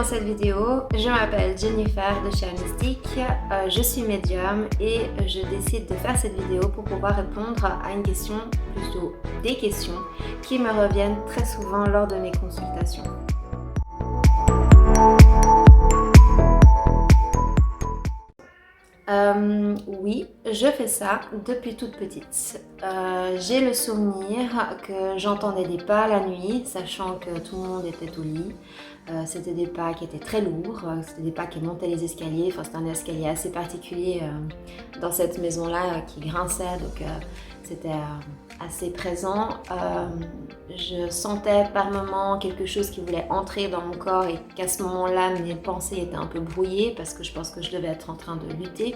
dans cette vidéo, je m'appelle Jennifer de chez Mystique, je suis médium et je décide de faire cette vidéo pour pouvoir répondre à une question, plutôt des questions, qui me reviennent très souvent lors de mes consultations. Oui, je fais ça depuis toute petite. J'ai le souvenir que j'entendais des pas la nuit, sachant que tout le monde était au lit. C'était des pas qui étaient très lourds, c'était des pas qui montaient les escaliers. Enfin, c'était un escalier assez particulier dans cette maison-là qui grinçait, donc c'était assez présent. Je sentais par moments quelque chose qui voulait entrer dans mon corps et qu'à ce moment-là, mes pensées étaient un peu brouillées parce que je pense que je devais être en train de lutter.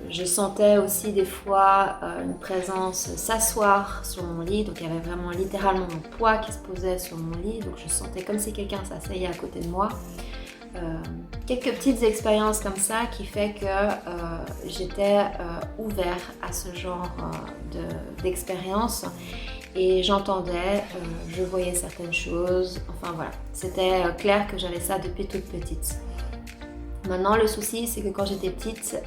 Je sentais aussi des fois une présence s'asseoir sur mon lit, donc il y avait vraiment littéralement mon poids qui se posait sur mon lit, donc je sentais comme si quelqu'un s'asseyait à côté de moi. Quelques petites expériences comme ça qui fait que j'étais ouvert à ce genre d'expérience et j'entendais, je voyais certaines choses, enfin voilà, c'était clair que j'avais ça depuis toute petite. Maintenant, le souci, c'est que quand j'étais petite,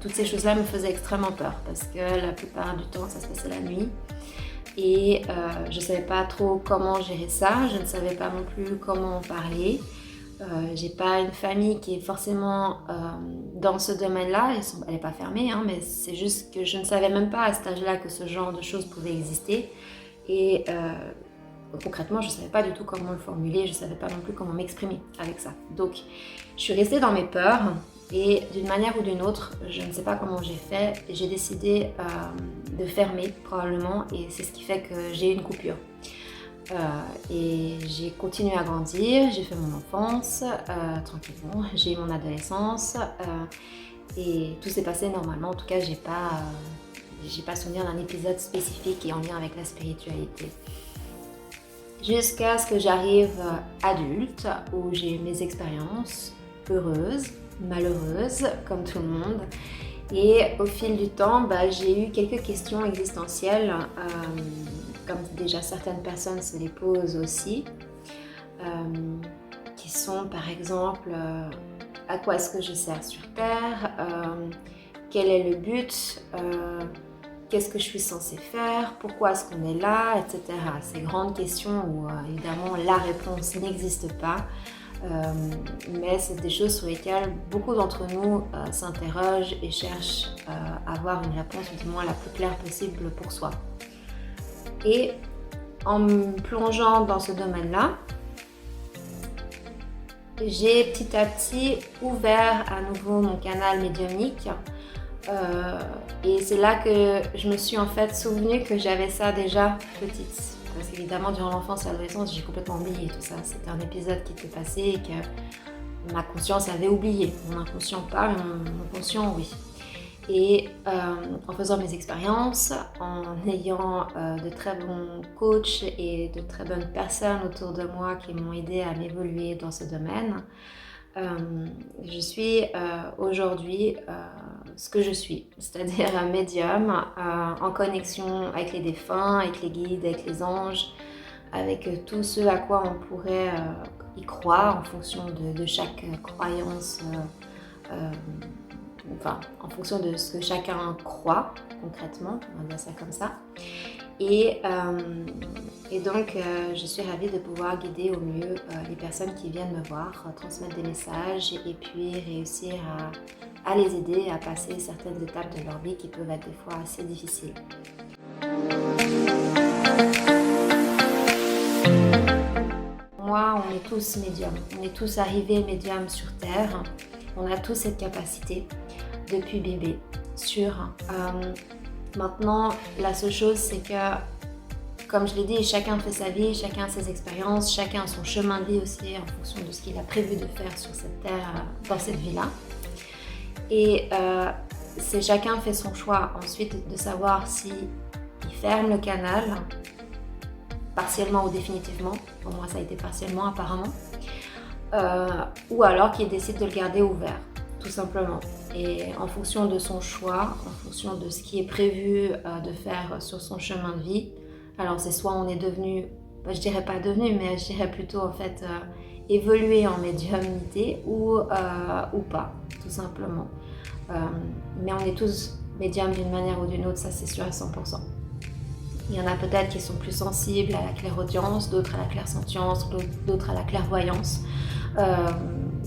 toutes ces choses-là me faisaient extrêmement peur parce que la plupart du temps, ça se passait la nuit et je ne savais pas trop comment gérer ça, je ne savais pas non plus comment en parler. J'ai pas une famille qui est forcément dans ce domaine-là, elle n'est pas fermée, hein, mais c'est juste que je ne savais même pas à cet âge-là que ce genre de choses pouvait exister et concrètement, je ne savais pas du tout comment le formuler, je ne savais pas non plus comment m'exprimer avec ça. Donc, je suis restée dans mes peurs et d'une manière ou d'une autre, je ne sais pas comment j'ai fait, j'ai décidé de fermer probablement et c'est ce qui fait que j'ai eu une coupure. Et j'ai continué à grandir, j'ai fait mon enfance tranquillement, j'ai eu mon adolescence et tout s'est passé normalement. En tout cas, j'ai pas souvenir d'un épisode spécifique et en lien avec la spiritualité. Jusqu'à ce que j'arrive adulte, où j'ai eu mes expériences heureuses, malheureuses, comme tout le monde. Et au fil du temps, j'ai eu quelques questions existentielles, comme déjà certaines personnes se les posent aussi, qui sont par exemple, à quoi est-ce que je sers sur Terre, quel est le but, qu'est-ce que je suis censée faire, pourquoi est-ce qu'on est là, etc. Ces grandes questions où évidemment la réponse n'existe pas, mais c'est des choses sur lesquelles beaucoup d'entre nous s'interrogent et cherchent à avoir une réponse du moins la plus claire possible pour soi. Et en me plongeant dans ce domaine-là, j'ai petit à petit ouvert à nouveau mon canal médiumnique. Et c'est là que je me suis en fait souvenue que j'avais ça déjà petite. Parce qu'évidemment, durant l'enfance et l'adolescence, j'ai complètement oublié tout ça. C'était un épisode qui était passé et que ma conscience avait oublié. Mon inconscient pas, mais mon conscient, oui. Et en faisant mes expériences, en ayant de très bons coachs et de très bonnes personnes autour de moi qui m'ont aidé à m'évoluer dans ce domaine, je suis aujourd'hui ce que je suis, c'est-à-dire un médium en connexion avec les défunts, avec les guides, avec les anges, avec tout ce à quoi on pourrait y croire en fonction de chaque croyance, en fonction de ce que chacun croit concrètement, on va dire ça comme ça. Et donc, je suis ravie de pouvoir guider au mieux les personnes qui viennent me voir, transmettre des messages et puis réussir à les aider à passer certaines étapes de leur vie qui peuvent être des fois assez difficiles. Moi, on est tous médiums, on est tous arrivés médiums sur Terre, on a tous cette capacité depuis bébé, sûr. Maintenant, la seule chose, c'est que, comme je l'ai dit, chacun fait sa vie, chacun a ses expériences, chacun a son chemin de vie aussi en fonction de ce qu'il a prévu de faire sur cette terre, dans cette vie-là. Et c'est chacun fait son choix ensuite de savoir si il ferme le canal, partiellement ou définitivement. Pour moi, ça a été partiellement apparemment. Ou alors qu'il décide de le garder ouvert, tout simplement. Et en fonction de son choix, en fonction de ce qui est prévu de faire sur son chemin de vie, alors c'est soit on est devenu je dirais pas devenue, mais je dirais plutôt en fait évoluer en médiumnité ou pas, tout simplement. Mais on est tous médiums d'une manière ou d'une autre, ça c'est sûr à 100%. Il y en a peut-être qui sont plus sensibles à la clairaudience, d'autres à la clairsentience, d'autres à la clairvoyance,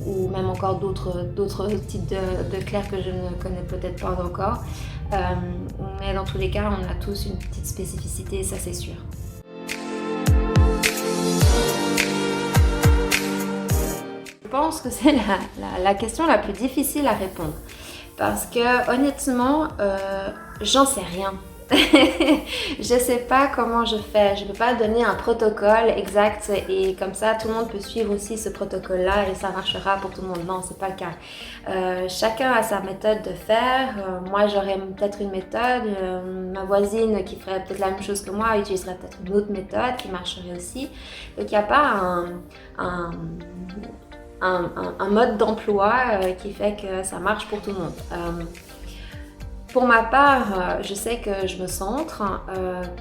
ou même encore d'autres types de clairs que je ne connais peut-être pas encore. Mais dans tous les cas, on a tous une petite spécificité, ça c'est sûr. Je pense que c'est la question la plus difficile à répondre. Parce que honnêtement, j'en sais rien. Je sais pas comment je fais, je peux pas donner un protocole exact et comme ça tout le monde peut suivre aussi ce protocole là et ça marchera pour tout le monde. Non, c'est pas le cas. Chacun a sa méthode de faire. Moi j'aurais peut-être une méthode, ma voisine qui ferait peut-être la même chose que moi utiliserait peut-être une autre méthode qui marcherait aussi. Donc il n'y a pas un mode d'emploi qui fait que ça marche pour tout le monde. Pour ma part, je sais que je me centre,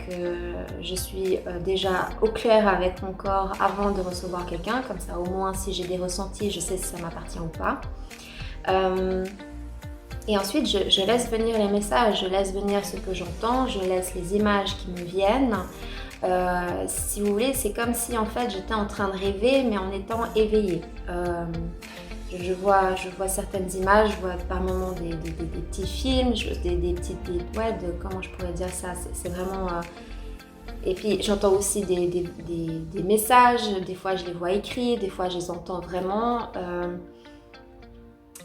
que je suis déjà au clair avec mon corps avant de recevoir quelqu'un, comme ça au moins si j'ai des ressentis, je sais si ça m'appartient ou pas. Et ensuite, je laisse venir les messages, je laisse venir ce que j'entends, je laisse les images qui me viennent. Si vous voulez, c'est comme si en fait j'étais en train de rêver, mais en étant éveillée. Je vois certaines images, je vois par moments des petits films, comment je pourrais dire ça, c'est vraiment... Et puis j'entends aussi des messages, des fois je les vois écrits, des fois je les entends vraiment.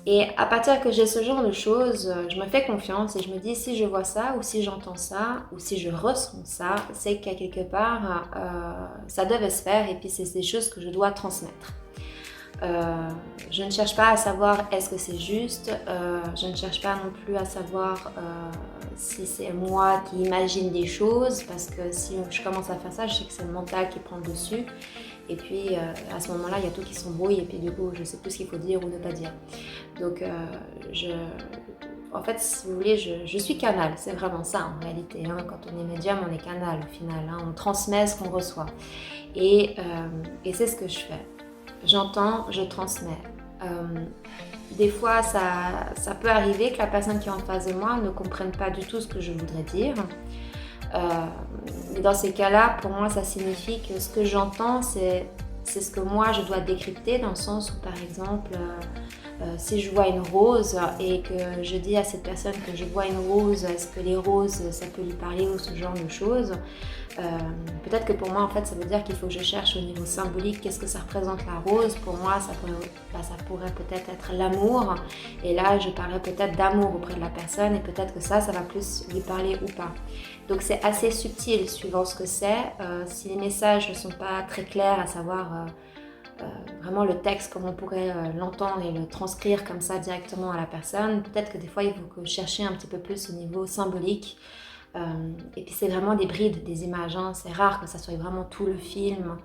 Et à partir que j'ai ce genre de choses, je me fais confiance et je me dis si je vois ça ou si j'entends ça ou si je ressens ça, c'est qu'à quelque part ça devait se faire et puis c'est des choses que je dois transmettre. Je ne cherche pas à savoir est-ce que c'est juste, je ne cherche pas non plus à savoir si c'est moi qui imagine des choses parce que si je commence à faire ça, je sais que c'est le mental qui prend le dessus et puis à ce moment-là, il y a tout qui s'embrouille et puis du coup, je sais plus ce qu'il faut dire ou ne pas dire. Donc en fait, si vous voulez, je suis canal, c'est vraiment ça en réalité. Hein. Quand on est médium, on est canal au final, hein. On transmet ce qu'on reçoit et c'est ce que je fais. J'entends, je transmets. Des fois, ça peut arriver que la personne qui est en face de moi ne comprenne pas du tout ce que je voudrais dire. Mais dans ces cas-là, pour moi, ça signifie que ce que j'entends, c'est ce que moi, je dois décrypter dans le sens où, par exemple, si je vois une rose et que je dis à cette personne que je vois une rose, est-ce que les roses, ça peut lui parler ou ce genre de choses, peut-être que pour moi, en fait, ça veut dire qu'il faut que je cherche au niveau symbolique qu'est-ce que ça représente la rose. Pour moi, ça pourrait peut-être être l'amour. Et là, je parlerai peut-être d'amour auprès de la personne et peut-être que ça va plus lui parler ou pas. Donc, c'est assez subtil suivant ce que c'est. Si les messages ne sont pas très clairs, à savoir vraiment le texte comme on pourrait l'entendre et le transcrire comme ça directement à la personne, peut-être que des fois, il faut que je cherche un petit peu plus au niveau symbolique. Et puis c'est vraiment des brides, des images, hein. C'est rare que ça soit vraiment tout le film.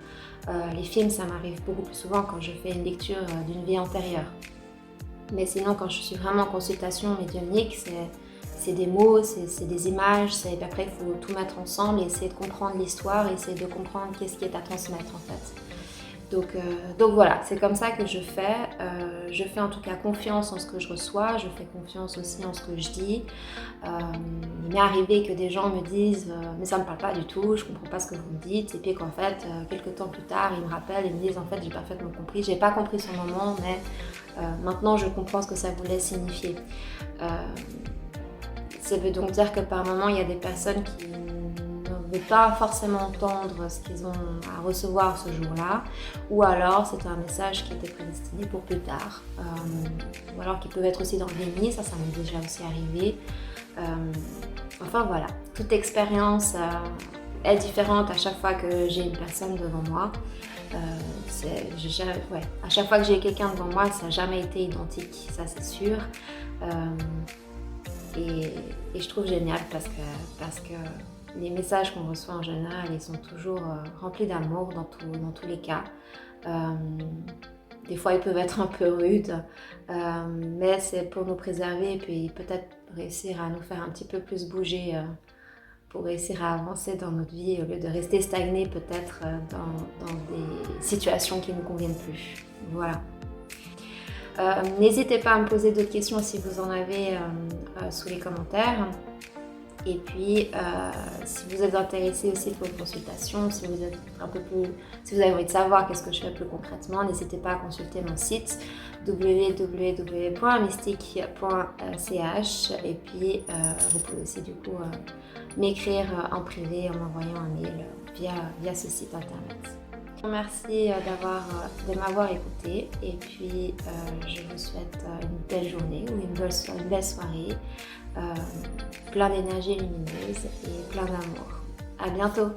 Les films, ça m'arrive beaucoup plus souvent quand je fais une lecture d'une vie antérieure. Mais sinon, quand je suis vraiment en consultation médiumnique, c'est des mots, c'est des images, après il faut tout mettre ensemble et essayer de comprendre l'histoire, essayer de comprendre qu'est-ce qui est à transmettre en fait. Donc voilà, c'est comme ça que je fais. Je fais en tout cas confiance en ce que je reçois, je fais confiance aussi en ce que je dis. Il m'est arrivé que des gens me disent mais ça me parle pas du tout, je comprends pas ce que vous me dites, et puis qu'en fait, quelques temps plus tard, ils me rappellent et me disent en fait j'ai parfaitement compris, j'ai pas compris sur le moment, mais maintenant je comprends ce que ça voulait signifier. Ça veut donc dire que par moment, il y a des personnes qui ne veulent pas forcément entendre ce qu'ils ont à recevoir ce jour-là, ou alors c'est un message qui était prédestiné pour plus tard, ou alors qui peuvent être aussi dans le déni, ça m'est déjà aussi arrivé. Enfin voilà, toute expérience est différente à chaque fois que j'ai une personne devant moi. À chaque fois que j'ai quelqu'un devant moi, ça n'a jamais été identique, ça c'est sûr. Et je trouve génial parce que les messages qu'on reçoit en général, ils sont toujours remplis d'amour dans tous les cas. Des fois, ils peuvent être un peu rudes, mais c'est pour nous préserver et puis peut-être réussir à nous faire un petit peu plus bouger pour réussir à avancer dans notre vie au lieu de rester stagné peut-être dans des situations qui ne nous conviennent plus. Voilà. N'hésitez pas à me poser d'autres questions si vous en avez sous les commentaires. Et puis, si vous êtes intéressé aussi pour une consultation, si vous avez envie de savoir qu'est-ce que je fais plus concrètement, n'hésitez pas à consulter mon site www.mystique.ch et puis vous pouvez aussi du coup m'écrire en privé en m'envoyant un mail via ce site internet. Merci de m'avoir écouté et puis je vous souhaite une belle journée ou une belle soirée, plein d'énergie lumineuse et plein d'amour. À bientôt!